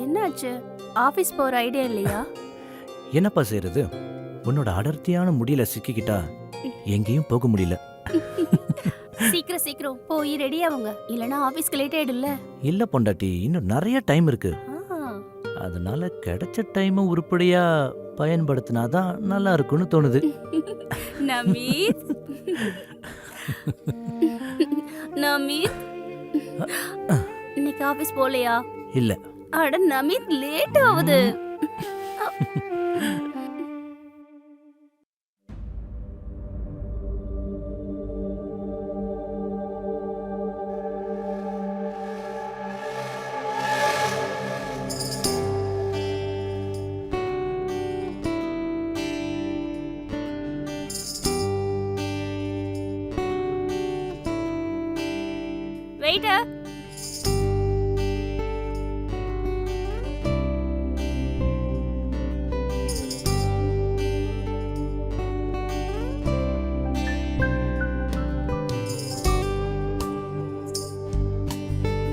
என்னாச்சு? ஆபீஸ் போற ஐடியா இல்லையா? என்னப்பா செய்யறது? உன்னோட அடர்த்தியான முடியல சிக்கிக்கிட்டா எங்கேயும் போக முடியல. சீக்கிரம் சீக்கிரம் போய் ரெடி ஆவுங்க, இல்லனா ஆபீஸ்க்கு லேட் ஆயிடும்ல. இல்ல பொண்டாட்டி, இன்னும் நிறைய டைம் இருக்கு. அதனால கிடைச்ச டைம் உருப்படியா பயன்படுத்தினாதான் நல்லா இருக்கும்னு தோணுது. நமீத் நமீத், இன்னைக்கு ஆபீஸ் போலையா? இல்ல. அட நமீத், லேட் ஆகுது. Waiter,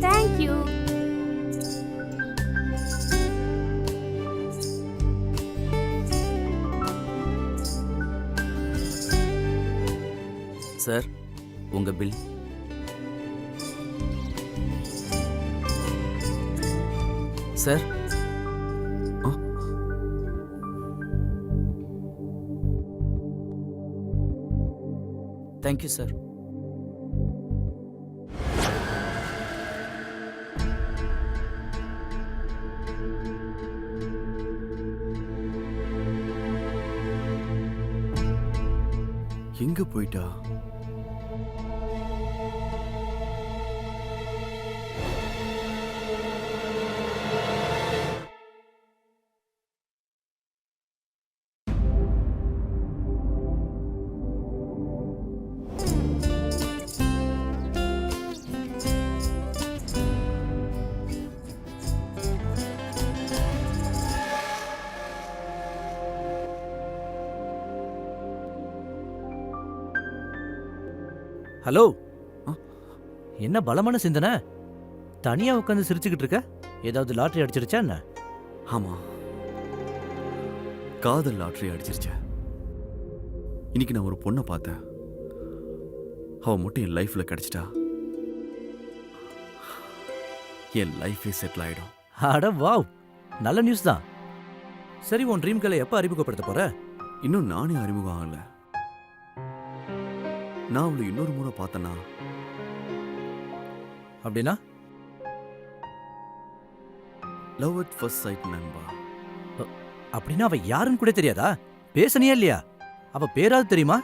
thank you. சார், உங்க பில். Sir, thank you sir. எங்க போயிட்டா? ஹலோ, என்ன பலமான சிந்தனை? தனியா உட்காந்து சிரிச்சுக்கிட்டு இருக்க? ஏதாவது லாட்டரி அடிச்சிருச்சா என்ன? ஆமா, காதல் லாட்டரி அடிச்சிருச்சேன். இன்னைக்கு நான் ஒரு பொண்ணை பார்த்தேன். அவ மட்டும் என் லைஃப்ல கிடைச்சிட்டா என் லைஃபே செட்டில் ஆயிடும். அட வாவ், நல்ல நியூஸ் தான். சரி, உன் ட்ரீம் கேர்ளை எப்ப அறிமுகப்படுத்த போற? இன்னும் நானே அறிமுகம் ஆகல. நான் அவளை இன்னொரு முறை பார்த்தனா? அப்படின்னா லவ் அட் ஃபர்ஸ்ட் சைட் நண்பா. அப்படின்னா அவ யாருன்னு கூட தெரியாதா? பேசனியா இல்லையா? அவ பேராது தெரியுமா?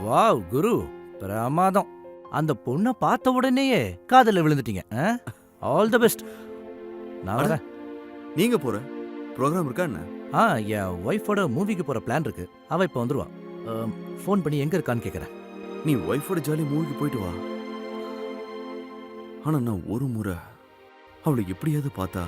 வாவ் குரு, பிரமாதம். அந்த பொண்ணை பார்த்த உடனேயே காதல்ல விழுந்துட்டீங்க. All the best. நான் வரேன். நீங்க போற ப்ரோக்ராம் இருக்கா என்ன? என் ஒய்ஃபோட மூவிக்கு போற பிளான் இருக்கு. அவ இப்ப வந்துருவா. ஃபோன் பண்ணி எங்க இருக்கான்னு கேக்குறேன். நீ ஒய்ஃபோட ஜாலி மூவிக்கு போயிட்டு வா. ஆனா நான் ஒரு முறை அவளை எப்படியாவது பார்த்தா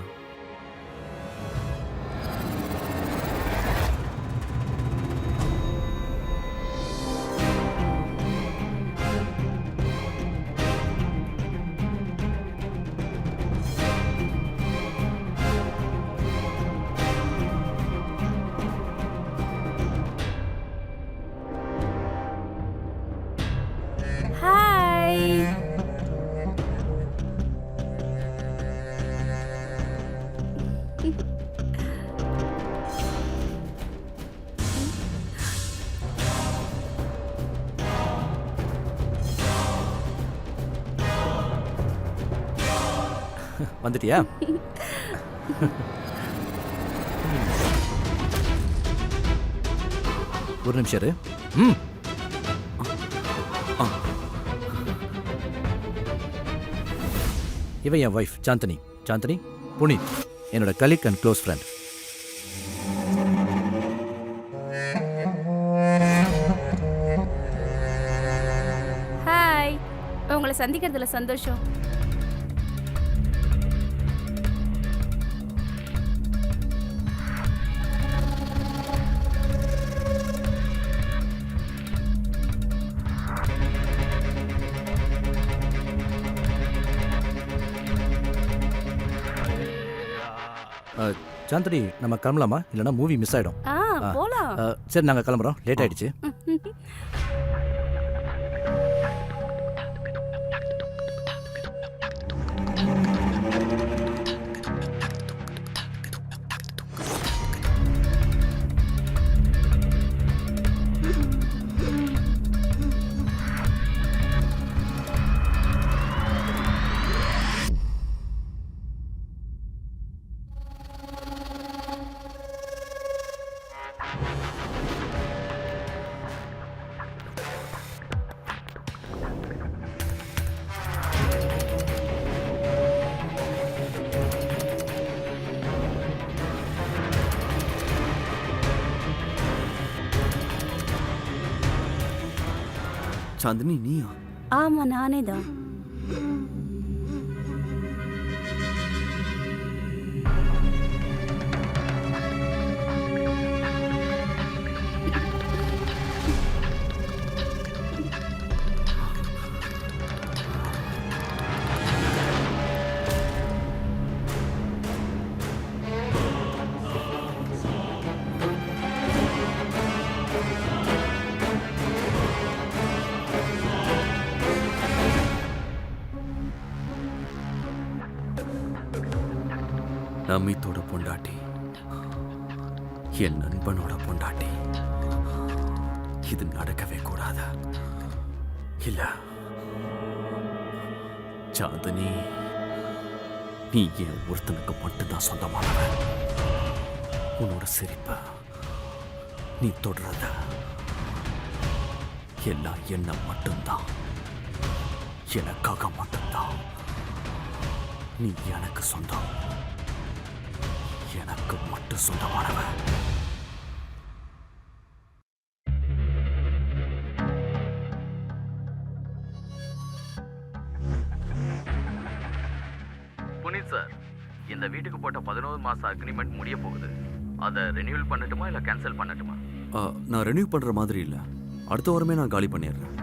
வந்துட்டியா? ஒரு நிமிஷம் இரு. இவன் என் வைஃப் சாந்தனி. சாந்தனி, புனித் என்னோட கலீக் அண்ட் க்ளோஸ் ஃப்ரெண்ட். சந்திக்கிறதுல சந்தோஷம். சாந்தினி நம்ம கிளம்பலாமா இல்லைன்னா மூவி மிஸ் ஆயிடும். போலாம். சரி நாங்கள் கிளம்புறோம், லேட் ஆயிடுச்சு. சாந்தினி நீயா? ஆமா, நானே தான். நமித்தோட பொண்டாட்டி, என் நண்பனோட பொண்டாட்டி. இது நடக்கவே கூடாது. இல்ல சாந்தினி, நீ என் ஒருத்தனுக்கு மட்டும்தான் சொந்தமானவன். உன்னோட சிரிப்ப, நீ தொடர்றத எல்லாம் என்ன மட்டும்தான், எனக்காக மட்டும்தான். நீ எனக்கு சொந்தம், எனக்கு மட்டும் சொந்தமானவன். புனித் சார், இந்த வீட்டுக்கு போட்ட 11 மாசம் அக்ரிமெண்ட் முடிய போகுது. அதை ரெனியூவல் பண்ணட்டுமா இல்லை கேன்சல் பண்ணட்டுமா? நான் ரெனியூ பண்ற மாதிரி இல்லை. அடுத்த வாரமே நான் காலி பண்ணிடுறேன்.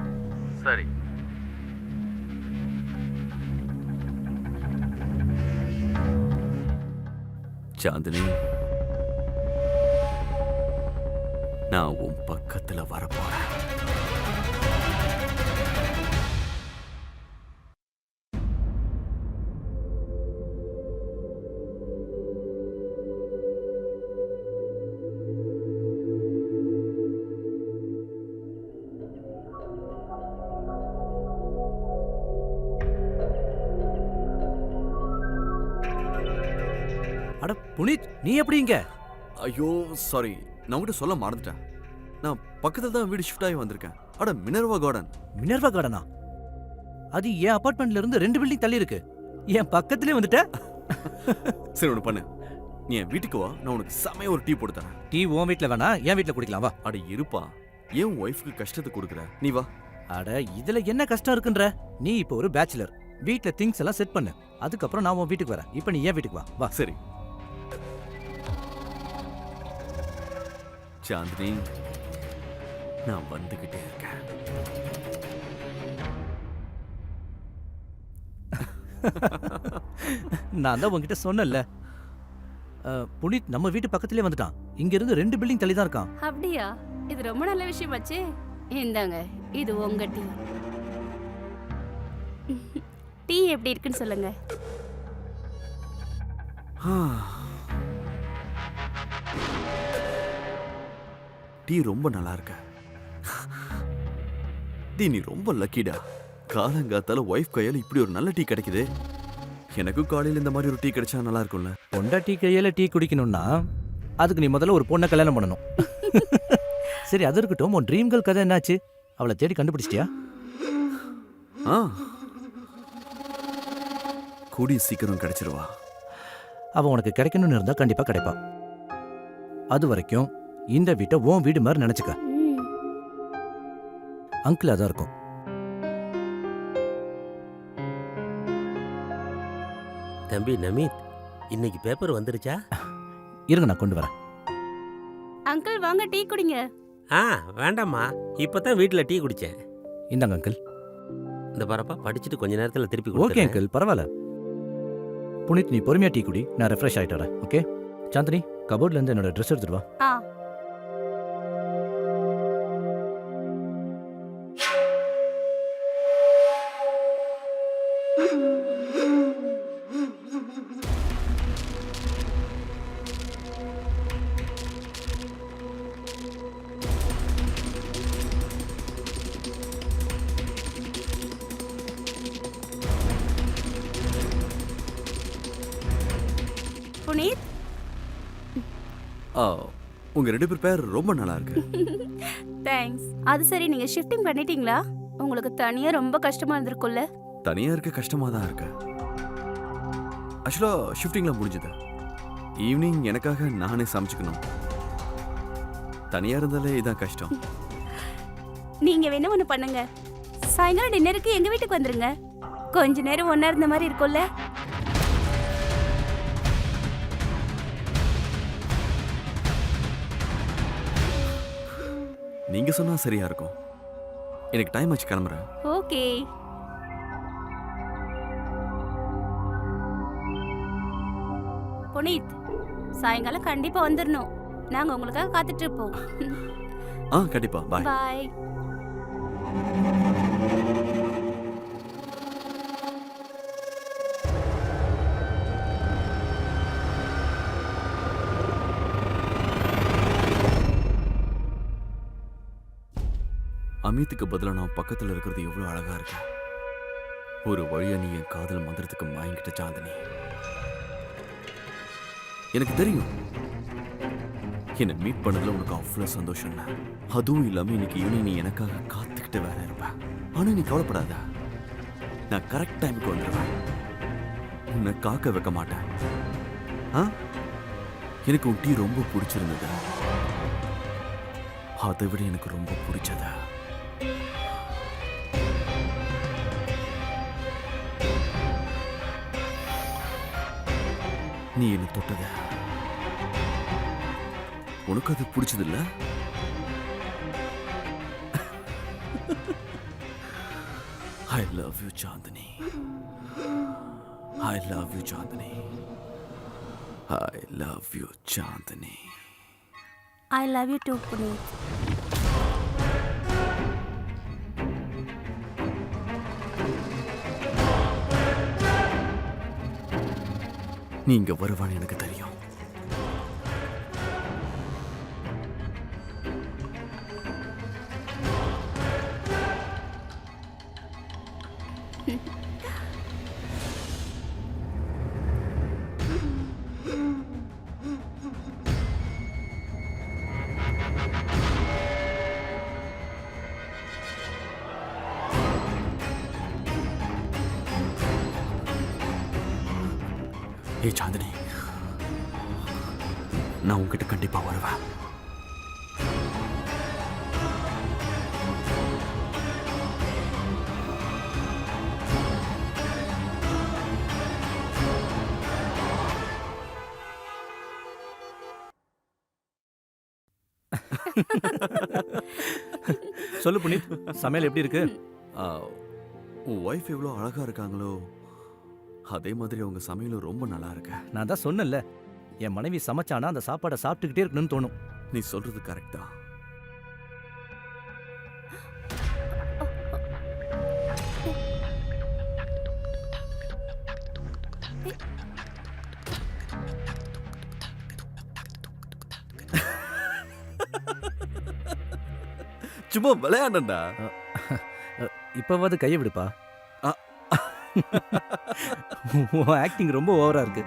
சரி. சாந்தினி, நான் உன் பக்கத்துல வரப்போறேன். அட புனித், நீ எப்படி இங்க? ஐயோ சாரி, நான் உங்ககிட்ட சொல்ல மறந்துட்டேன். நான் பக்கத்துல தான் வீடு ஷிஃப்ட் ஆகி வந்திருக்கேன். அட மினர்வா கார்டன். மினர்வா கார்டனா? அது என் அபார்ட்மெண்ட்ல இருந்து 2 பில்டிங் தள்ளி இருக்கு. என் பக்கத்திலே வந்துட்ட. சரி ஒன்று பண்ணு, நீ என் வீட்டுக்கு வா, நான் உனக்கு செமையா ஒரு டீ போட்டு தரேன். டீ உன் வீட்ல வேணா, என் வீட்ல குடிக்கலாம் வா. அட இருப்பா, ஏன் உன் ஒய்ஃப்க்கு கஷ்டத்தை கொடுக்குற? நீ வா. அட இதுல என்ன கஷ்டம் இருக்குன்ற? நீ இப்போ ஒரு பேச்சுலர், வீட்ல திங்ஸ் எல்லாம் செட் பண்ணு. அதுக்கப்புறம் நான் உன் வீட்டுக்கு வரேன். இப்போ நீ என் வீட்டுக்கு வா. வா. சரி சாந்தினி, நான் வந்துகிட்டே இருக்கேன். நான் தான் உன்கிட்ட சொன்னேன்ல. புனித் நம்ம வீட்டு பக்கத்திலே வந்துட்டான். இங்க இருந்து 2 பில்டிங் தள்ளி தான் இருக்கான். அப்படியா? இது ரொம்ப நல்ல விஷயமாச்சே. இந்தாங்க, இது உங்க டீ. டீ எப்படி இருக்குன்னு சொல்லுங்க. டீ ரொம்ப நல்லா இருக்க. டீ நீ ரொம்ப லக்கிடா. காலங்காத்தால ஒய்ஃப் கையால இப்படி ஒரு நல்ல டீ கிடைக்குது. எனக்கும் காலையில் இந்த மாதிரி ஒரு டீ கிடைச்சா நல்லா இருக்கும்ல. பொண்டாட்டி கையில டீ குடிக்கணும்னா அதுக்கு நீ முதல்ல ஒரு பொண்ணை கல்யாணம் பண்ணணும். சரி அது இருக்கட்டும், உன் ட்ரீம் கேர்ள் கதை என்னாச்சு? அவளை தேடி கண்டுபிடிச்சிட்டியா? கூடிய சீக்கிரம் கிடைச்சிருவா. அவன் உனக்கு கிடைக்கணும்னு இருந்தா கண்டிப்பா கிடைப்பா. அது வரைக்கும் இந்த வீட்டை உன் வீடு மாதிரி நினைச்சுக்க. அங்கிள் அதான் இருக்கும். தம்பி நமித், இன்னைக்கு பேப்பர் வந்துருச்சா? இருங்க நான் கொண்டு வரேன். அங்கிள் வாங்க டீ குடிங்க. ஆ வேண்டாம்மா, இப்பதான் வீட்ல டீ குடிச்சேன். இந்தாங்க அங்கிள். இந்த பரப்பா படிச்சுட்டு கொஞ்ச நேரத்துல திருப்பி ஓகே கொடுத்துறேன். அங்கிள், பரவாயில்ல. புனித் நீ பொறுமையா டீ குடி, நான் ரெஃப்ரெஷ் ஆயிட்டு வரேன். ஓகே சாந்தினி, கபோர்ட்ல இருந்து என்னோட ட்ரெஸ் எடுத்துட்டு வா. ஆ புனித், ஆ, உங்க 2 பேர் பேர் ரொம்ப நல்லா இருக்கு. தேங்க்ஸ். அது சரி, நீங்க ஷிஃப்டிங் பண்ணிட்டீங்களா? உங்களுக்கு தனியா ரொம்ப கஷ்டமா இருந்திருக்கும்ல? தனியா இருக்க கஷ்டமா தான் இருக்கு. ஆக்சுவலா ஷிஃப்டிங்ல முடிஞ்சது. ஈவினிங் எனக்காக நானே சமைச்சுக்கணும். தனியா இருந்தாலே இதான் கஷ்டம். நீங்க வேணா ஒண்ணு பண்ணுங்க, சாயங்காலம் டின்னருக்கு எங்க வீட்டுக்கு வந்துருங்க. கொஞ்ச நேரம் ஒண்ணா இருந்த மாதிரி இருக்கும்ல? நீங்க சொன்னா சரியா இருக்கும். எனக்கு டைம் ஆச்சு, கிளம்புறேன். ஓகே. புனித், சாயங்காலம் கண்டிப்பா வந்துடணும். நாங்க உங்களுக்காக காத்துட்டு இருப்போம். ஆ கண்டிப்பா, பாய். பாய். அமித்துக்கு பதிலா நான் பக்கத்துல இருக்கிறது எவ்வளவு அழகா இருக்கு. ஒரு வழியா நீ என் காதல் மந்திரத்துக்கு மயங்கிட்ட சாந்தினி. எனக்கு தெரியும் என்னை மீட் பண்ணதுல உனக்கு அவ்வளவு சந்தோஷம். அதுவும் இல்லாம இன்னைக்கு ஈவினிங் நீ எனக்காக காத்துக்கிட்டு வேற இருப்ப. ஆனா நீ கவலைப்படாத, நான் கரெக்ட் டைமுக்கு வந்துடுவேன். உன்னை காக்க வைக்க மாட்டேன். ஆ? எனக்கு உன் டீ ரொம்ப பிடிச்சிருந்தது. அதை விட எனக்கு ரொம்ப பிடிச்சதா நீ என்ன தொட்டத. உனக்கு அது பிடிச்சது இல்ல? I love you Chandini. I love you Chandini. I love you Chandini. I love you too Puneeth. நீ இங்க வருவான்னு எனக்கு தெரியும். ஏய் சாந்தினி, நான் உன்கிட்ட கண்டிப்பா வருவேன். சொல்லு புனித், சமையல் எப்படி இருக்கு? ஆ, உன் ஒய்ஃப் எவ்வளோ அழகா இருக்காங்களோ அதே மாதிரி அவங்க சமையலும் ரொம்ப நல்லா இருக்கு. நான் தான் சொன்னேன்ல, என் மனைவி சமைச்சானா அந்த சாப்பாடை சாப்பிட்டுக்கிட்டே இருக்கணும்னு தோணும். நீ சொல்றது கரெக்டா? சும்மா விளையாண்டா. இப்பவாது கையை விடுப்பா. உன் ஆக்டிங் ரொம்ப ஓவரா இருக்கு.